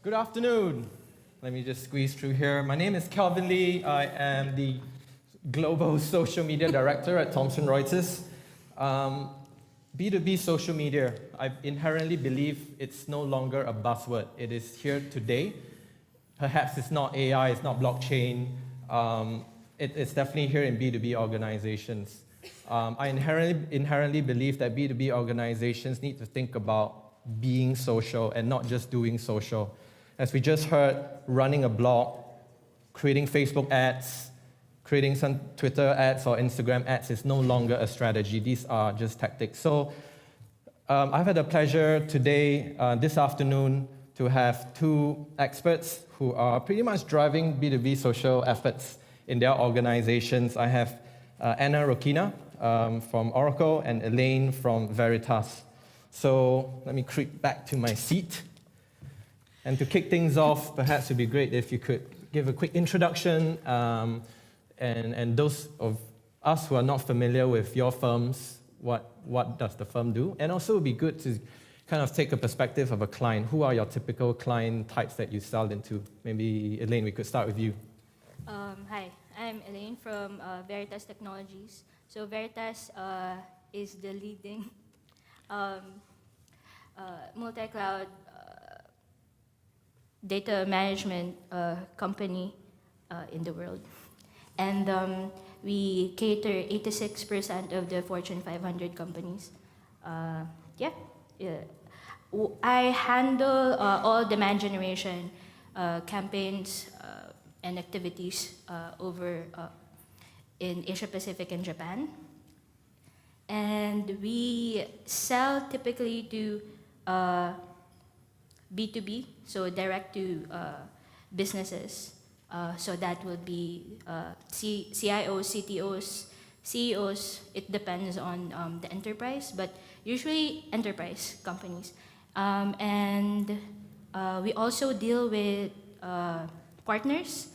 Good afternoon. Let me just squeeze through here. My name is Kelvin Lee. I am the Global Social Media Director at Thomson Reuters. B2B social media, I inherently believe it's no longer a buzzword. It is here today. Perhaps it's not AI, it's not blockchain. It's definitely here in B2B organizations. I inherently believe that B2B organizations need to think about being social and not just doing social. As we just heard, running a blog, creating Facebook ads, creating some Twitter ads or Instagram ads is no longer a strategy. These are just tactics. So I've had the pleasure today, this afternoon, to have two experts who are pretty much driving B2B social efforts in their organizations. I have Anna Rokina from Oracle and Elaine from Veritas. So let me creep back to my seat. And to kick things off, perhaps it would be great if you could give a quick introduction, and those of us who are not familiar with your firms, what does the firm do? And also it would be good to kind of take a perspective of a client. Who are your typical client types that you sell into? Maybe, Elaine, we could start with you. Hi, I'm Elaine from Veritas Technologies. So Veritas is the leading multi-cloud data management company in the world. And we cater 86% of the Fortune 500 companies. I handle all demand generation campaigns and activities over in Asia Pacific and Japan. And we sell typically to B2B, so direct to businesses. So that would be CIOs, CTOs, CEOs. It depends on the enterprise, but usually enterprise companies. And we also deal with partners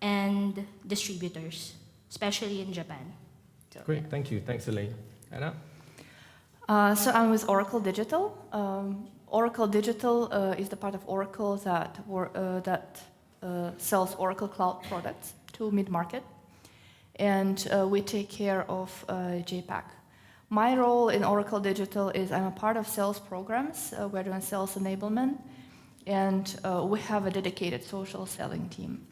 and distributors, especially in Japan. So, Great, thank you. Thanks, Elaine. Anna? So I'm with Oracle Digital. Oracle Digital is the part of Oracle that sells Oracle Cloud products to mid-market. And we take care of JPAC. My role in Oracle Digital is I'm a part of sales programs. We're doing sales enablement. And we have a dedicated social selling team.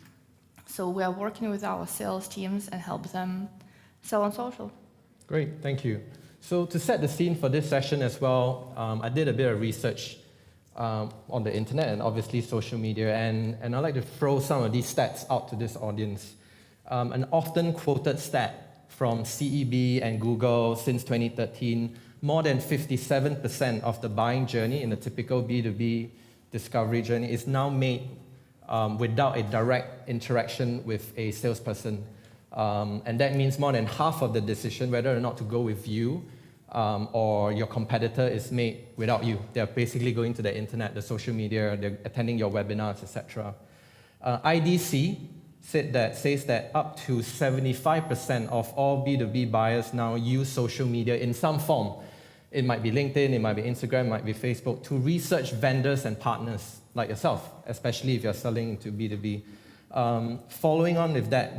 So we are working with our sales teams and help them sell on social. Great, thank you. So to set the scene for this session as well, I did a bit of research on the internet and obviously social media, and I'd like to throw some of these stats out to this audience. An often quoted stat from CEB and Google since 2013, more than 57% of the buying journey in a typical B2B discovery journey is now made without a direct interaction with a salesperson. And that means more than half of the decision whether or not to go with you or your competitor is made without you. They're basically going to the internet, the social media, they're attending your webinars, etc. IDC says that up to 75% of all B2B buyers now use social media in some form. It might be LinkedIn, it might be Instagram, it might be Facebook, to research vendors and partners like yourself, especially if you're selling to B2B. Following on with that,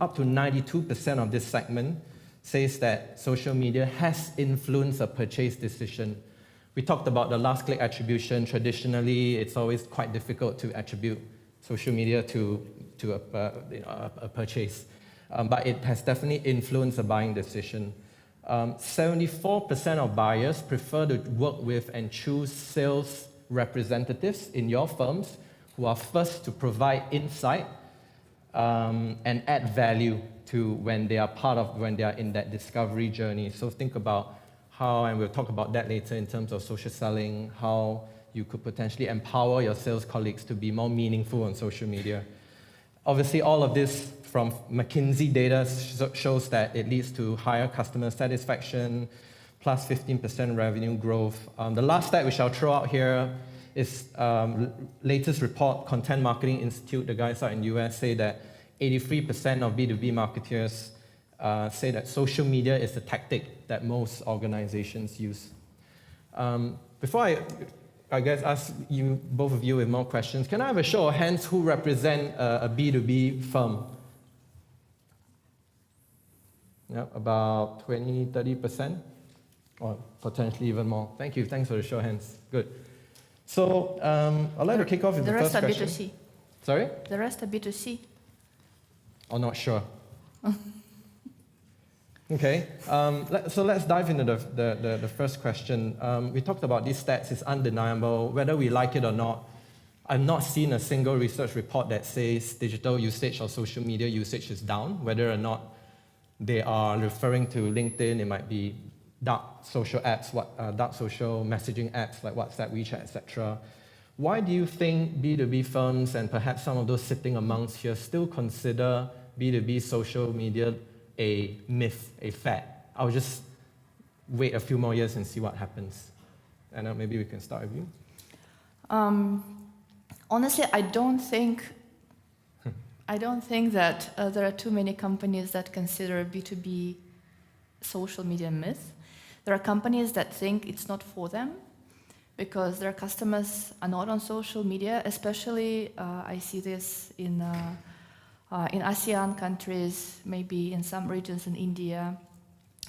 up to 92% of this segment says that social media has influenced a purchase decision. We talked about the last click attribution. Traditionally, it's always quite difficult to attribute social media to a purchase. But it has definitely influenced a buying decision. 74% of buyers prefer to work with and choose sales representatives in your firms who are first to provide insight and add value to when they are in that discovery journey. So think about how, and we'll talk about that later in terms of social selling, how you could potentially empower your sales colleagues to be more meaningful on social media. Obviously, all of this from McKinsey data shows that it leads to higher customer satisfaction, plus 15% revenue growth. The last stat which I'll throw out here is latest report, Content Marketing Institute, the guys out in the US say that 83% of B2B marketers say that social media is the tactic that most organizations use. Before I I guess, ask you, both of you with more questions. Can I have a show of hands who represent a B2B firm? Yeah, about 20, 30%, or potentially even more. Thank you. Thanks for the show of hands. Good. So I'd like to kick off with the first question. The rest are B2C. Sorry? The rest are B2C. I'm not sure. Okay, so let's dive into the first question. We talked about these stats. It's undeniable, whether we like it or not. I've not seen a single research report that says digital usage or social media usage is down, whether or not they are referring to LinkedIn. It might be dark social apps, dark social messaging apps like WhatsApp, WeChat, etc. Why do you think B2B firms and perhaps some of those sitting amongst here still consider B2B social media a myth, a fad? I'll just wait a few more years and see what happens. And maybe we can start with you. Honestly, I don't think that there are too many companies that consider B2B social media myth. There are companies that think it's not for them because their customers are not on social media. Especially, I see this in ASEAN countries, maybe in some regions in India,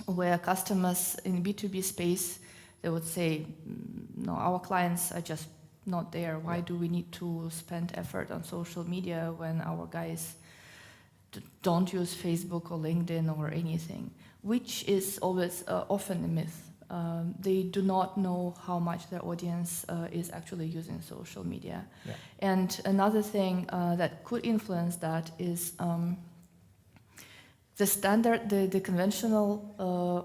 where customers in B2B space, they would say, no, our clients are just not there. Why do we need to spend effort on social media when our guys don't use Facebook or LinkedIn or anything? Which is always often a myth. They do not know how much their audience is actually using social media. Yeah. And another thing that could influence that is the standard, the conventional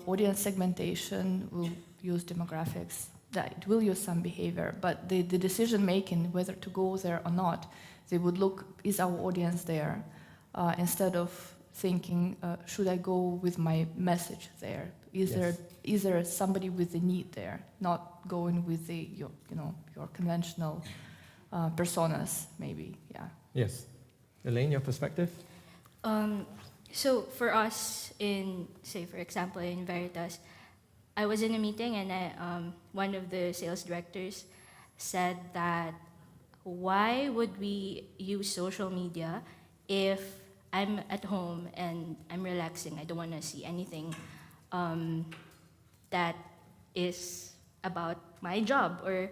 audience segmentation will use demographics. That it will use some behavior, but the decision making whether to go there or not, they would look, is our audience there? Instead of thinking, should I go with my message there? Is there somebody with a need there? Not going with your conventional personas, maybe. Yeah. Yes. Elaine, your perspective? So for us in, say, for example, in Veritas, I was in a meeting and one of the sales directors said that why would we use social media if I'm at home and I'm relaxing, I don't want to see anything that is about my job or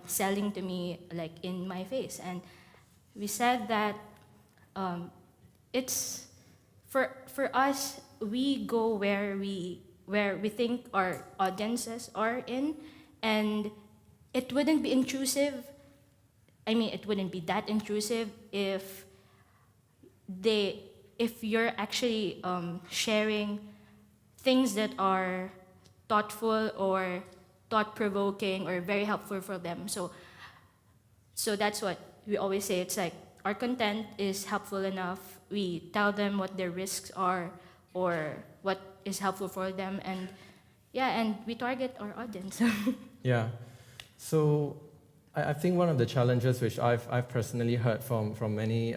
selling to me like in my face. And we said that it's for us, we go where we think our audiences are in, and it wouldn't be intrusive. I mean, it wouldn't be that intrusive if you're actually sharing things that are thoughtful or thought-provoking or very helpful for them. So that's what we always say. It's like our content is helpful enough. We tell them what their risks are or what is helpful for them, and we target our audience. Yeah. So I think one of the challenges which I've personally heard from many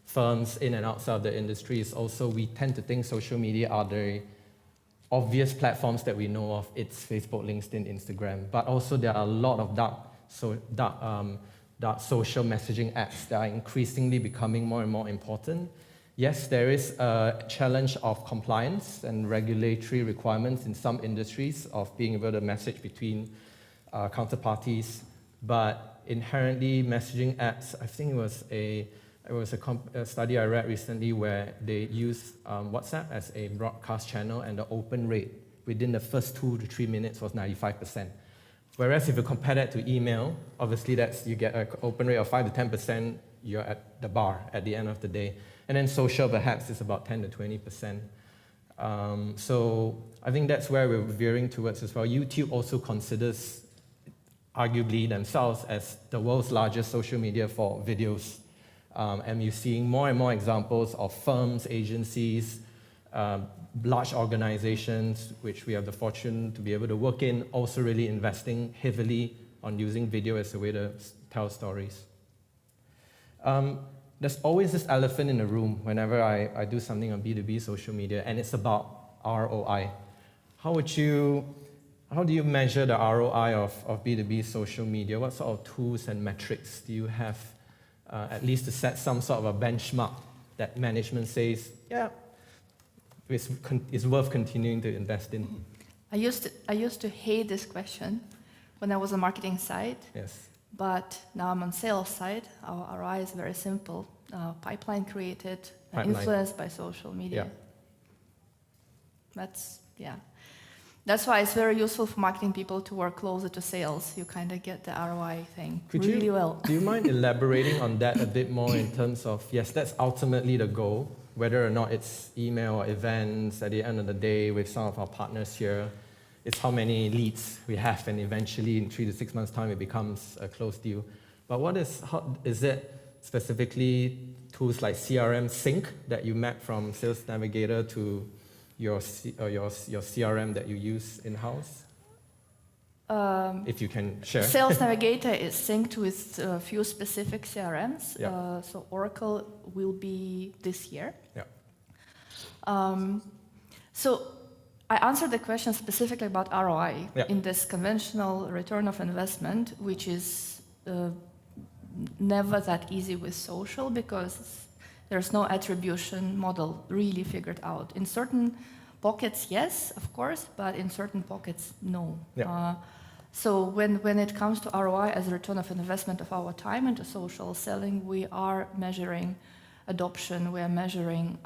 firms in and outside of the industry is also we tend to think social media are the obvious platforms that we know of. It's Facebook, LinkedIn, Instagram, but also there are a lot of dark social messaging apps that are increasingly becoming more and more important. Yes, there is a challenge of compliance and regulatory requirements in some industries of being able to message between counterparties, but inherently messaging apps, I think it was a study I read recently where they used WhatsApp as a broadcast channel, and the open rate within the first 2 to 3 minutes was 95%. Whereas if you compare that to email, obviously you get an open rate of 5 to 10%, you're at the bar at the end of the day. And then social perhaps is about 10 to 20%. So I think that's where we're veering towards as well. YouTube also considers arguably themselves as the world's largest social media for videos. And you're seeing more and more examples of firms, agencies, large organizations, which we have the fortune to be able to work in, also really investing heavily on using video as a way to tell stories. There's always this elephant in the room whenever I do something on B2B social media, and it's about ROI. How would you how do you measure the ROI of B2B social media? What sort of tools and metrics do you have, at least to set some sort of a benchmark that management says, yeah, it's worth continuing to invest in? I used to hate this question when I was on marketing side. Yes. But now I'm on sales side. Our ROI is very simple. Pipeline created, Pipeline. influenced by social media. Yeah. That's why it's very useful for marketing people to work closer to sales. You kind of get the ROI thing really well. Do you mind elaborating on that a bit more in terms of, yes, that's ultimately the goal, whether or not it's email or events at the end of the day with some of our partners here. It's how many leads we have, and eventually in 3 to 6 months' time, it becomes a closed deal. But is it specifically tools like CRM Sync that you map from Sales Navigator to your CRM that you use in-house? If you can share. Sales Navigator is synced with a few specific CRMs. Yeah. So Oracle will be this year. Yeah. So I answered the question specifically about ROI Yeah. in this conventional return of investment, which is never that easy with social because there's no attribution model really figured out. In certain pockets, yes, of course, but in certain pockets, no. Yeah. So when it comes to ROI as a return of investment of our time into social selling, we are measuring adoption, we are measuring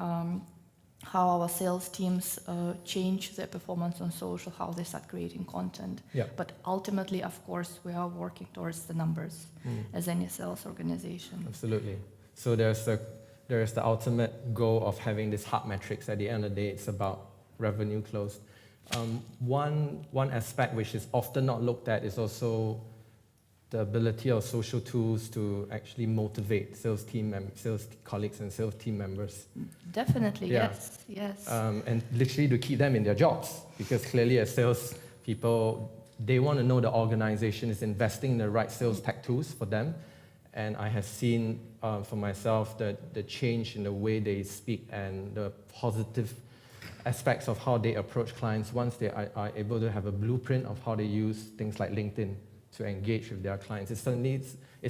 how our sales teams change their performance on social, how they start creating content. Yeah. But ultimately, of course, we are working towards the numbers as any sales organization. Absolutely. So there's the ultimate goal of having this hard metrics. At the end of the day, it's about revenue closed. One aspect which is often not looked at is also the ability of social tools to actually motivate sales colleagues and sales team members. Definitely, Yeah. yes. And literally to keep them in their jobs, because clearly as sales people, they want to know the organization is investing in the right sales tech tools for them. And I have seen for myself the change in the way they speak and the positive aspects of how they approach clients once they are able to have a blueprint of how they use things like LinkedIn to engage with their clients. It's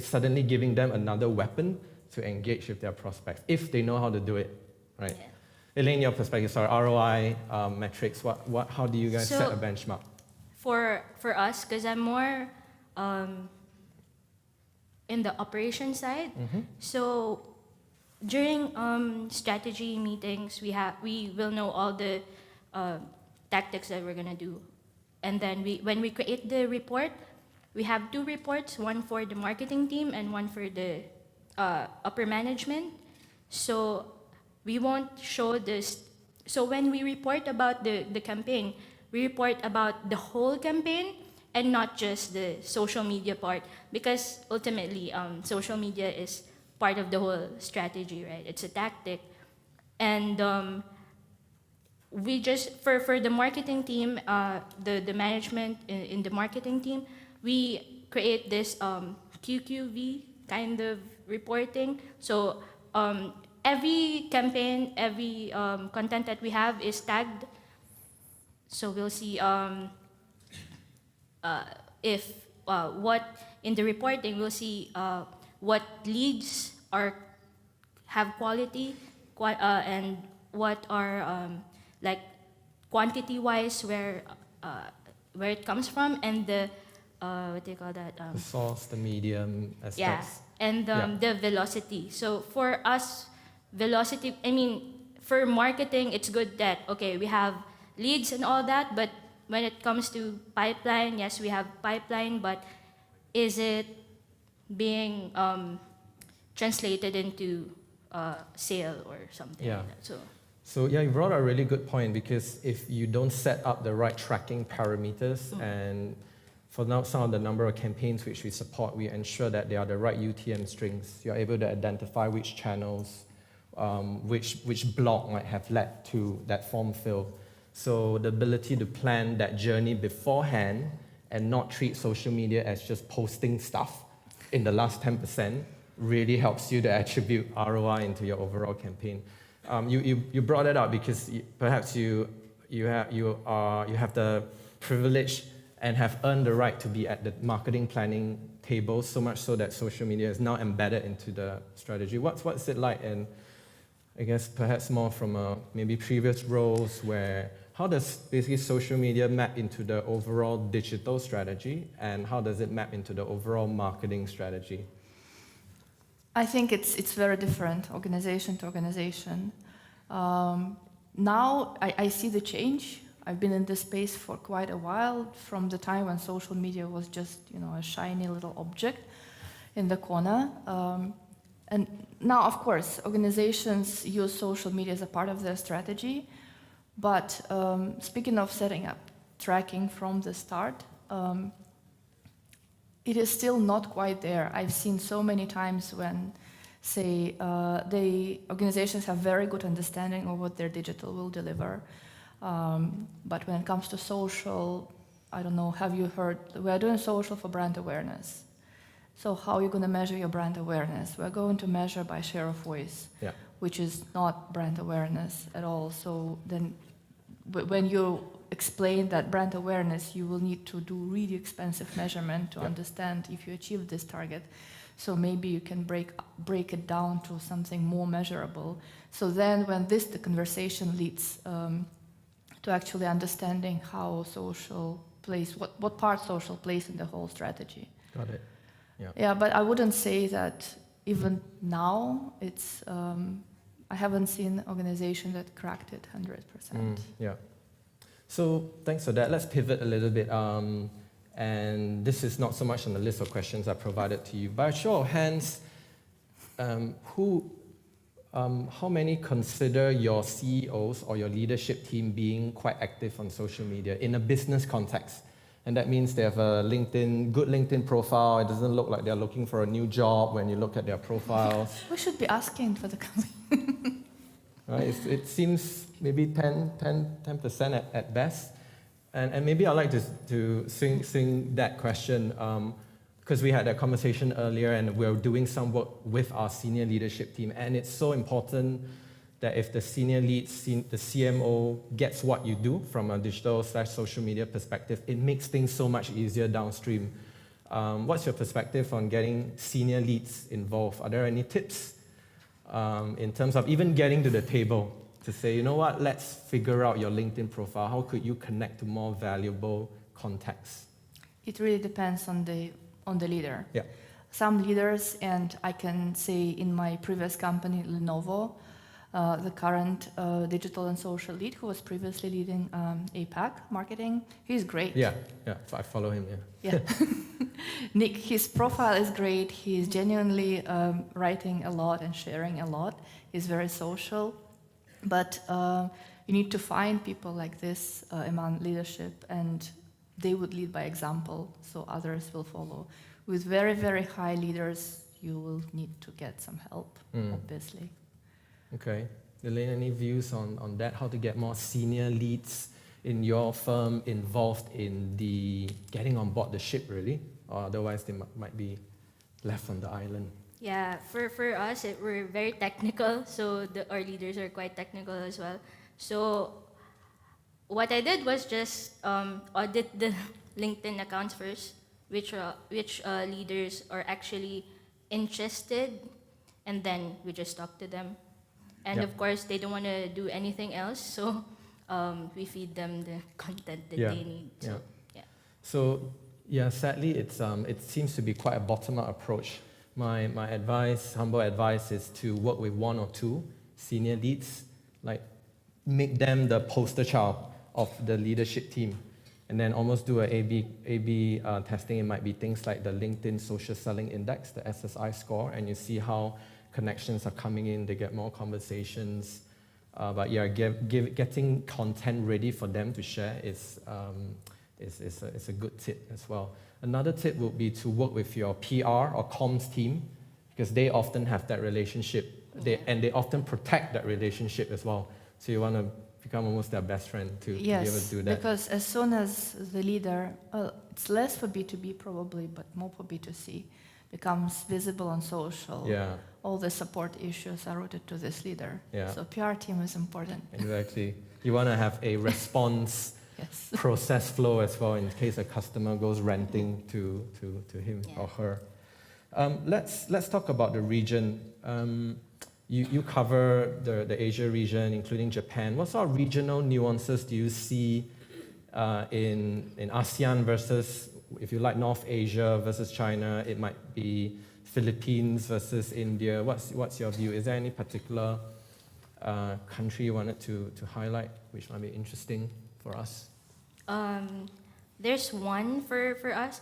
suddenly giving them another weapon to engage with their prospects, if they know how to do it, right? Yeah. Elaine, your perspective, sorry, ROI metrics, how do you guys set a benchmark? For us, because I'm more in the operation side, so during strategy meetings, we will know all the tactics that we're gonna do, and then when we create the report, we have 2 reports, one for the marketing team and one for the upper management. So we won't show this. So when we report about the campaign, we report about the whole campaign and not just the social media part, because ultimately social media is part of the whole strategy, right? It's a tactic. And we just, for the marketing team, the management in the marketing team, we create this QQV kind of reporting. So every campaign, every content that we have is tagged. So we'll see if what in the reporting, we'll see what leads have quality, and what are like quantity-wise where it comes from, and the what do you call that? The source, the medium aspects. Yeah, and the velocity. So for us, velocity, I mean, for marketing, it's good that, okay, we have leads and all that, but when it comes to pipeline, yes, we have pipeline, but is it being translated into sale or something like that? So yeah, you brought up a really good point, because if you don't set up the right tracking parameters, and for now, some of the number of campaigns which we support, we ensure that they are the right UTM strings. You're able to identify which channels, which block might have led to that form fill. So the ability to plan that journey beforehand and not treat social media as just posting stuff in the last 10% really helps you to attribute ROI into your overall campaign. You brought it up because perhaps you have the privilege and have earned the right to be at the marketing planning table, so much so that social media is now embedded into the strategy. What's it like? And I guess perhaps more from maybe previous roles where, how does basically social media map into the overall digital strategy, and how does it map into the overall marketing strategy? I think it's very different, organization to organization. Now I see the change. I've been in this space for quite a while, from the time when social media was just, a shiny little object in the corner. And now, of course, organizations use social media as a part of their strategy. But speaking of setting up tracking from the start, it is still not quite there. I've seen so many times when, say, the organizations have very good understanding of what their digital will deliver. But when it comes to social, I don't know, have you heard, we're doing social for brand awareness. So how are you going to measure your brand awareness? We're going to measure by share of voice, which is not brand awareness at all. So then when you explain that brand awareness, you will need to do really expensive measurement to understand if you achieve this target. So maybe you can break it down to something more measurable. So then when the conversation leads to actually understanding how social plays, what part social plays in the whole strategy. Got it. Yeah, but I wouldn't say that even now it's, I haven't seen an organization that cracked it 100%. Yeah. So thanks for that. Let's pivot a little bit. And this is not so much on the list of questions I provided to you. By a show of hands, how many consider your CEOs or your leadership team being quite active on social media in a business context? And that means they have a good LinkedIn profile. It doesn't look like they're looking for a new job when you look at their profiles. We should be asking for the company. Right? It seems maybe 10% at best. And maybe I'd like to swing that question, because we had that conversation earlier and we're doing some work with our senior leadership team. And it's so important that if the senior lead, the CMO, gets what you do from a digital/social media perspective, it makes things so much easier downstream. What's your perspective on getting senior leads involved? Are there any tips in terms of even getting to the table to say, you know what, let's figure out your LinkedIn profile. How could you connect to more valuable contacts? It really depends on the leader. Yeah. Some leaders, and I can say in my previous company, Lenovo, the current digital and social lead, who was previously leading APAC marketing, he's great. Yeah, so I follow him, Yeah. Nick, his profile is great. He's genuinely writing a lot and sharing a lot. He's very social. But you need to find people like this among leadership, and they would lead by example, so others will follow. With very, very high leaders, you will need to get some help, obviously. Okay. Elaine, any views on that? How to get more senior leads in your firm involved in the getting on board the ship, really? Or otherwise they might be left on the island. Yeah, for us, we're very technical, so our leaders are quite technical as well. So what I did was just audit the LinkedIn accounts first, which leaders are actually interested, and then we just talk to them. And of course, they don't want to do anything else, so we feed them the content that they need. So, sadly, it seems to be quite a bottom-up approach. My advice, humble advice, is to work with one or two senior leads, like make them the poster child of the leadership team, and then almost do a A/B testing. It might be things like the LinkedIn Social Selling Index, the SSI score, and you see how connections are coming in. They get more conversations. But getting content ready for them to share is a good tip as well. Another tip would be to work with your PR or comms team, because they often have that relationship, and they often protect that relationship as well. So you want to become almost their best friend to be able to do that. Because as soon as the leader, it's less for B2B probably, but more for B2C, becomes visible on social, all the support issues are routed to this leader. So PR team is important. Exactly. You want to have a response Yes. process flow as well in case a customer goes ranting to him or her. Let's talk about the region. You cover the Asia region, including Japan. What sort of regional nuances do you see in ASEAN versus, if you like, North Asia versus China? It might be Philippines versus India. What's your view? Is there any particular country you wanted to highlight, which might be interesting for us? There's one for us.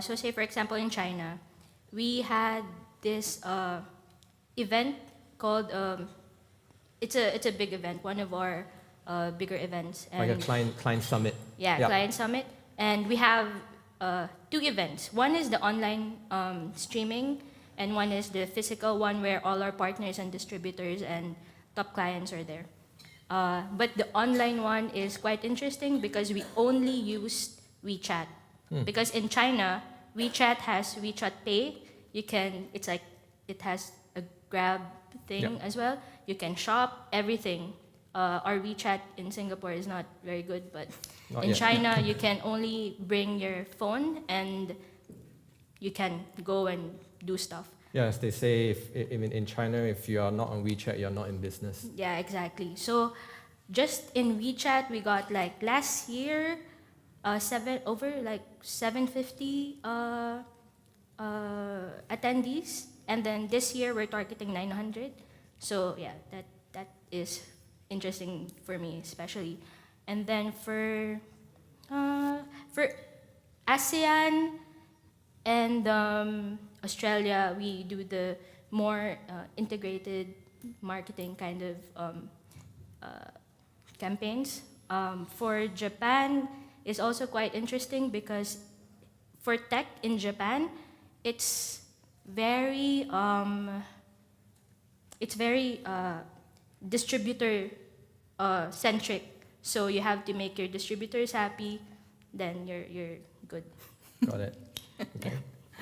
So say, for example, in China, we had this event called, it's a big event, one of our bigger events. And like a client summit. Yeah, Yep. client summit. And we have 2 events. One is the online streaming, and one is the physical one where all our partners and distributors and top clients are there. But the online one is quite interesting because we only used WeChat. Because in China, WeChat has WeChat Pay. It has a Grab thing as well. You can shop, everything. Our WeChat in Singapore is not very good, but in China, you can only bring your phone and you can go and do stuff. Yes, they say in China, if you are not on WeChat, you're not in business. Yeah, exactly. So just in WeChat, we got like last year, 750 attendees, and then this year we're targeting 900. So yeah, that is interesting for me especially. And then for ASEAN and Australia, we do the more integrated marketing kind of campaigns. For Japan, is also quite interesting because for tech in Japan, it's very distributor centric. So you have to make your distributors happy, then you're good. Got it. Okay.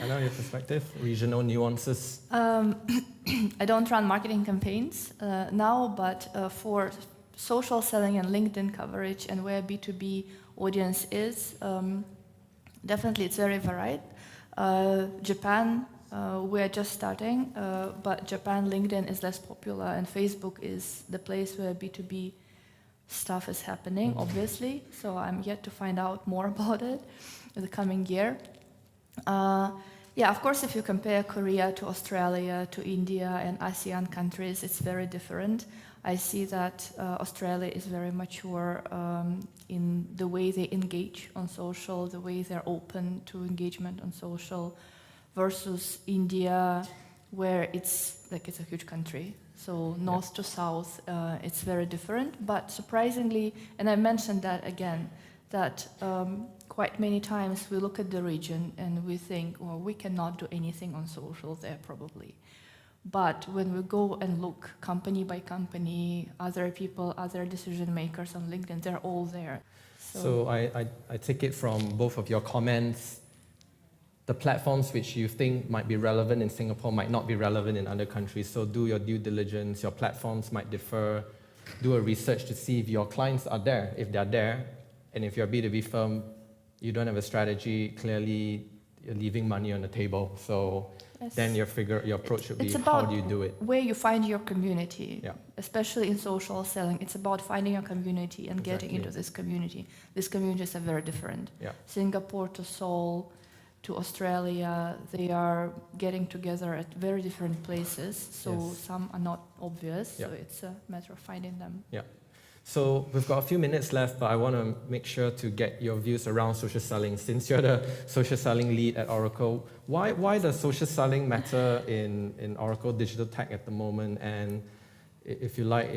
I know your perspective, regional nuances. I don't run marketing campaigns now, but for social selling and LinkedIn coverage and where B2B audience is, definitely it's very varied. Japan, we're just starting, but Japan LinkedIn is less popular and Facebook is the place where B2B stuff is happening, obviously. So I'm yet to find out more about it in the coming year. Yeah, of course, if you compare Korea to Australia, to India and ASEAN countries, it's very different. I see that Australia is very mature in the way they engage on social, the way they're open to engagement on social, versus India, where it's a huge country. So north to south, it's very different. But surprisingly, and I mentioned that again, that quite many times we look at the region and we think, well, we cannot do anything on social there probably. But when we go and look company by company, other people, other decision makers on LinkedIn, they're all there. So I take it from both of your comments, the platforms which you think might be relevant in Singapore might not be relevant in other countries. So do your due diligence, your platforms might differ. Do a research to see if your clients are there. If they're there, and if you're a B2B firm, you don't have a strategy, clearly you're leaving money on the table. So then your approach should be how do you do it? Where you find your community, especially in social selling. It's about finding your community and getting into this community. These communities are very different. Singapore to Seoul to Australia, they are getting together at very different places. So some are not obvious. So it's a matter of finding them. So we've got a few minutes left, but I want to make sure to get your views around social selling. Since you're the social selling lead at Oracle, why does social selling matter in Oracle Digital Tech at the moment? And if you like,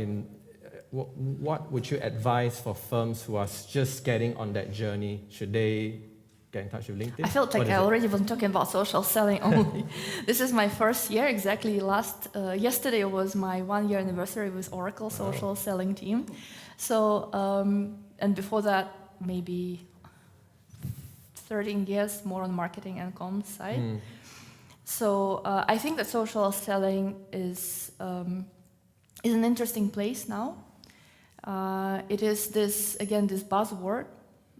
what would you advise for firms who are just getting on that journey? Should they get in touch with LinkedIn? I felt like I already was talking about social selling only. This is my first year, exactly yesterday was my 1-year anniversary with Oracle social selling team. So, and before that, maybe 13 years more on marketing and comms side. So I think that social selling is an interesting place now. It is this buzzword.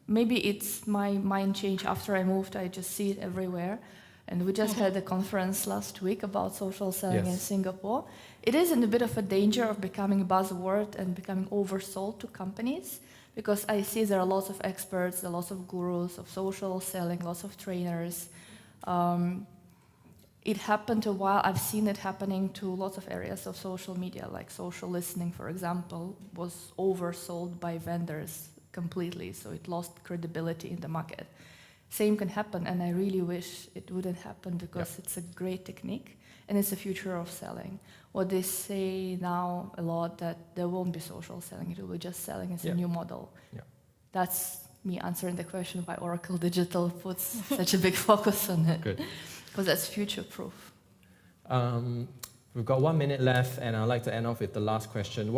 Maybe it's my mind change after I moved. I just see it everywhere. And we just had a conference last week about social selling in Singapore. It is in a bit of a danger of becoming a buzzword and becoming oversold to companies, because I see there are lots of experts, there are lots of gurus of social selling, lots of trainers. It happened a while. I've seen it happening to lots of areas of social media, like social listening, for example, was oversold by vendors completely, so it lost credibility in the market. Same can happen, and I really wish it wouldn't happen, because it's a great technique and it's the future of selling. What they say now a lot, that there won't be social selling, it will be just selling. It's a new model. That's me answering the question why Oracle Digital puts such a big focus on it. Good. Because that's future-proof. We've got 1 minute left, and I'd like to end off with the last question.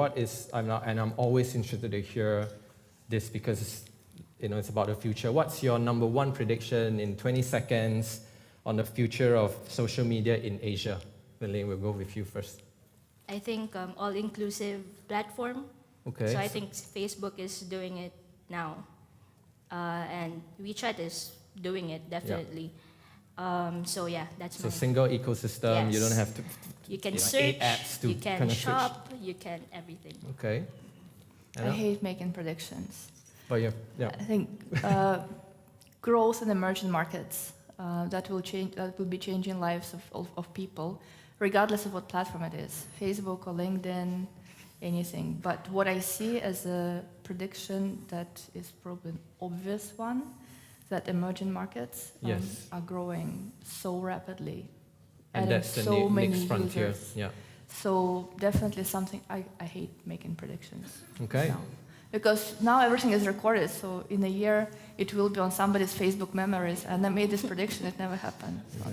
I'm always interested to hear this, because it's about the future. What's your number one prediction in 20 seconds on the future of social media in Asia? Elaine, we'll go with you first. I think all-inclusive platform. Okay. So I think Facebook is doing it now. And WeChat is doing it, definitely. So that's my... So single ecosystem, you don't have to... You can search, 8 apps to you can kind of shop, you can everything. Okay. I hate making predictions. But I think growth in emerging markets, that will be changing lives of people, regardless of what platform it is, Facebook or LinkedIn, anything. But what I see as a prediction that is probably an obvious one, that emerging markets are growing so rapidly, and that's the so many next frontier. users. Yeah. So definitely something, I hate making predictions. Okay. Now. Because now everything is recorded, so in a year it will be on somebody's Facebook memories, and I made this prediction, it never happened. So.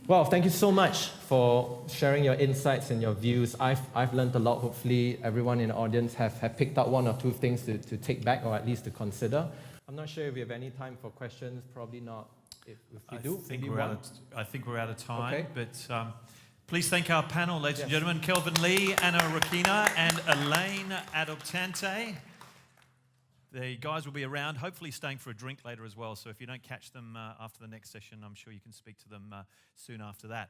Well, thank you so much for sharing your insights and your views. I've learned a lot. Hopefully everyone in the audience have picked up 1 or 2 things to take back, or at least to consider. I'm not sure if we have any time for questions, probably not. If we do, I think we're out of time, okay. But please thank our panel, ladies and gentlemen, Kelvin Lee, Anna Rokina, and Elaine Adoptante. The guys will be around, hopefully staying for a drink later as well, so if you don't catch them after the next session, I'm sure you can speak to them soon after that.